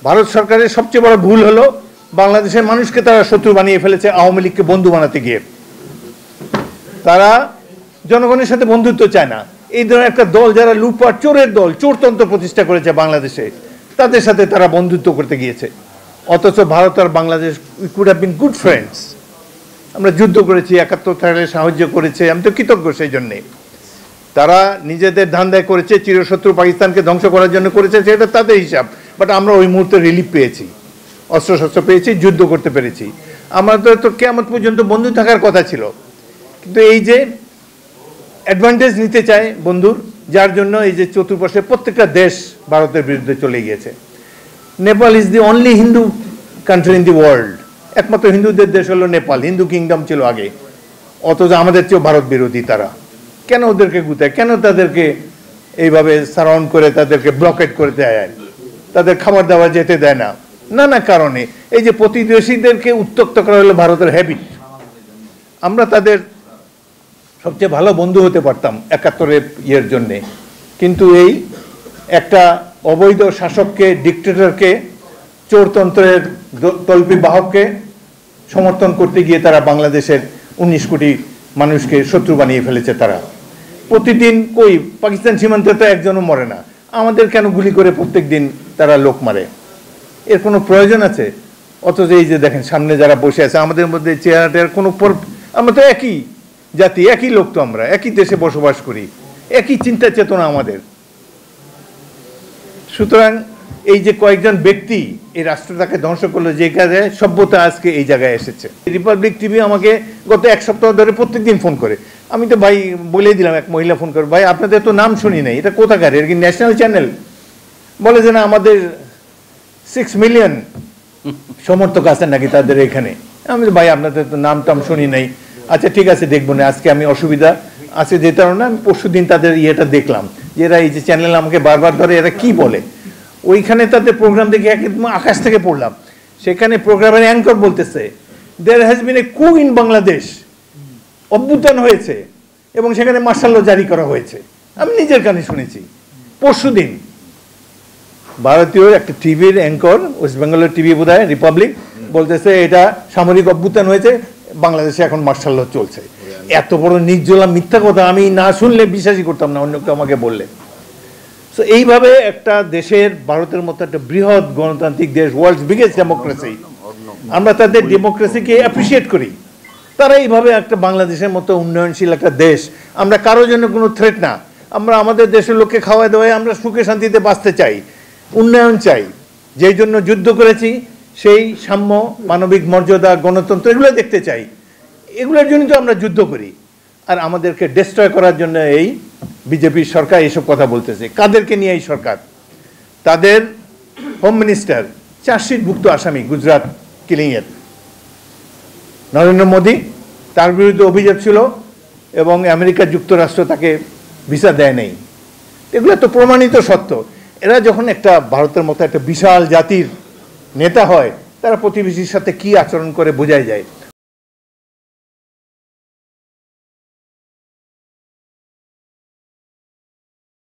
ভারত সরকারের সবচেয়ে বড় ভুল হলো বাংলাদেশের মানুষকে তারা শত্রু বানিয়ে ফেলেছে আওয়ামী লীগকে বন্ধু বানাতে গিয়ে। তারা জনগণের সাথে বন্ধুত্ব চায় না। এই ধরনের একটা দল যারা লুটপাট চোরের দল, চোরতন্ত্র প্রতিষ্ঠা করেছে বাংলাদেশে, তাদের সাথে তারা বন্ধুত্ব করতে গিয়েছে। অথচ ভারত আর Bangladesh we could have been good friends. আমরা যুদ্ধ করেছি, ৭১ সালে সাহায্য করেছে, আমি তো কৃতজ্ঞ সেই জন্যে। তারা নিজেদের ধান্দায় করেছে, চিরশত্রু পাকিস্তানকে ধ্বংস করার জন্য করেছে, সেটা তাদের হিসাব। বাট আমরা ওই মুহূর্তে রিলিফ পেয়েছি, অস্ত্রশস্ত্র পেয়েছি, যুদ্ধ করতে পেরেছি। আমাদের তো কিয়ামত পর্যন্ত বন্ধু থাকার কথা ছিল। কিন্তু এই যে অ্যাডভান্টেজ নিতে চায় বন্ধুর, যার জন্য এই যে চতুর্পাশে প্রত্যেকটা দেশ ভারতের বিরুদ্ধে চলে গিয়েছে। Nepal is the only Hindu country in the world. একমাত্র হিন্দুদের দেশ হলো নেপাল, হিন্দু কিংডম ছিল আগে। অথচ আমাদের চেয়েও ভারত বিরোধী তারা। কেন ওদেরকে গুতায়, কেন তাদেরকে এইভাবে সারাউন্ড করে তাদেরকে ব্লকেট করে দেয়, তাদের খাবার দাবার যেতে দেয় না? নানা কারণে এই যে প্রতিবেশীদেরকে উত্তক্ত করা হলো ভারতের হ্যাবিট। আমরা তাদের সবচেয়ে ভালো বন্ধু হতে পারতাম ৭১-এর ইয়ের জন্যে, কিন্তু এই একটা অবৈধ শাসককে, ডিক্টেটরকে, চোরতন্ত্রের তল্পি বাহককে সমর্থন করতে গিয়ে তারা বাংলাদেশের ১৯ কোটি মানুষকে শত্রু বানিয়ে ফেলেছে। তারা প্রতিদিন কই পাকিস্তান সীমান্তে তো একজনও মরে না, আমাদের কেন গুলি করে প্রত্যেক দিন তারা লোক মারে? এর কোনো প্রয়োজন আছে? অথচ এই যে দেখেন সামনে যারা বসে আছে, আমাদের মধ্যে চেহারাটার কোনো, আমরা তো একই জাতি, একই লোক, তো আমরা একই দেশে বসবাস করি, একই চিন্তা চেতনা আমাদের। সুতরাং এই যে কয়েকজন ব্যক্তি এই রাষ্ট্রটাকে ধ্বংস করলো, যে কাজে সভ্যতা আজকে এই জায়গায় এসেছে। রিপাবলিক টিভি আমাকে গত ১ সপ্তাহ ধরে প্রত্যেকদিন ফোন করে। আমি তো ভাই বলে দিলাম, এক মহিলা ফোন করে, ভাই আপনাদের তো নাম শুনি নাই, এটা কোথাকার, এর কি ন্যাশনাল চ্যানেল? বলে যে না, আমাদের 6 মিলিয়ন সমর্থক আছেন নাকি তাদের এখানে। আমি ভাই আপনাদের তো নাম টাম শুনি নাই। আচ্ছা ঠিক আছে, দেখবো না, আজকে আমি অসুবিধা আছে যেতে পারবো না। আমি পরশু দিন তাদের ইয়েটা দেখলাম, যে এরা এই যে চ্যানেল আমাকে বারবার ধরে এরা কি বলে। ওইখানে তাদের প্রোগ্রাম দেখে একদম আকাশ থেকে পড়লাম। সেখানে প্রোগ্রামের অ্যাঙ্কর বলতেছে দেয়ার হ্যাজ বিন এ কু ইন বাংলাদেশ, অভ্যুত্থান হয়েছে এবং সেখানে মার্শাল ল জারি করা হয়েছে। আমি নিজের কানে শুনেছি পরশু দিন। ভারতীয় একটা টিভির অ্যাঙ্কর, ওয়েস্ট বেঙ্গলের টিভি বোধহয় রিপাবলিক, বলতেছে এটা সামরিক অভ্যুত্থান হয়েছে, বাংলাদেশে এখন মার্শাল ল চলছে। এত বড় নির্জলা মিথ্যা কথা আমি না শুনলে বিশ্বাসই করতাম না, অন্য কেউ আমাকে বললে। সো এইভাবে একটা দেশের, ভারতের মতো একটা বৃহৎ গণতান্ত্রিক দেশ, ওয়ার্ল্ডস বিগেস্ট ডেমোক্রেসি, আমরা তাদের ডেমোক্রেসিকে অ্যাপ্রিসিয়েট করি। তারা এইভাবে একটা বাংলাদেশের মতো উন্নয়নশীল একটা দেশ, আমরা কারোর জন্য কোনো থ্রেট না। আমরা আমাদের দেশের লোককে খাওয়াই দেওয়াই আমরা সুখে শান্তিতে বাঁচতে চাই, উন্নয়ন চাই। যেই জন্য যুদ্ধ করেছি সেই সাম্য, মানবিক মর্যাদা, গণতন্ত্র, এগুলো দেখতে চাই। এগুলোর জন্য তো আমরা যুদ্ধ করি। আর আমাদেরকে ডিস্ট্রয় করার জন্য এই বিজেপির সরকার এইসব কথা বলতেছে। কাদেরকে নিয়ে এই সরকার? তাদের হোম মিনিস্টার চার্জশিটভুক্ত আসামি গুজরাট কিলিংয়ের, নরেন্দ্র মোদী, তার বিরুদ্ধে অভিযোগ ছিল এবং আমেরিকা যুক্তরাষ্ট্র তাকে ভিসা দেয় নেই। এগুলো তো প্রমাণিত সত্য। এরা যখন একটা ভারতের মতো একটা বিশাল জাতির নেতা হয়, তারা প্রতিবেশীর সাথে কি আচরণ করে বোঝাই যায়।